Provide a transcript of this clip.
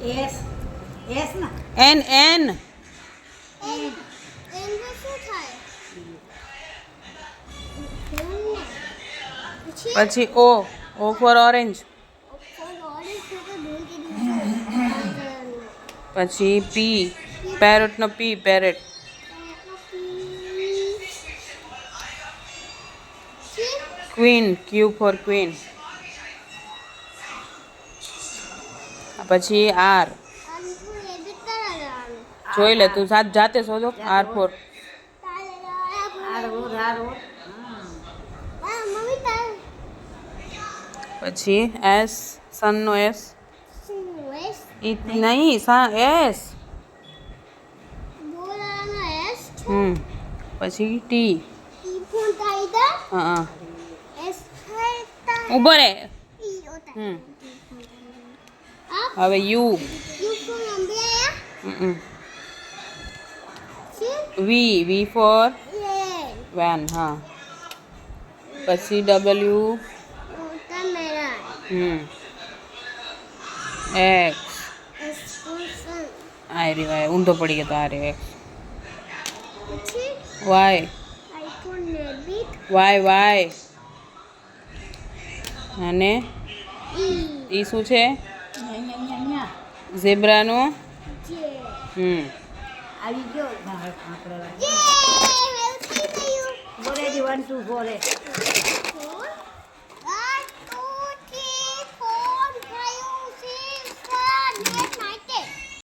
S S ના N N N N નું શું થાય? પછી પછી O O for orange. Orange છે તો દૂર કે દૂર પછી પી પેરેટનો P parrot. Queen Q for queen. પછી આર જોઈ લે તું જાતે શોધો. આર ફોર આર પછી એસ સનનો એસ નહીં એસ. પછી ટી. હા ઉભો રે. હવે U. V V for van. હા પછી ડબલ્યુ. એક્સ. આ રે વાય ઊંધો પડી ગયો તો આ રે એક્સ. Y Y Y. અને ઈ શું છે? ઝેબ્રાનો. આવી ગયો આપણે બોલે 1 2 4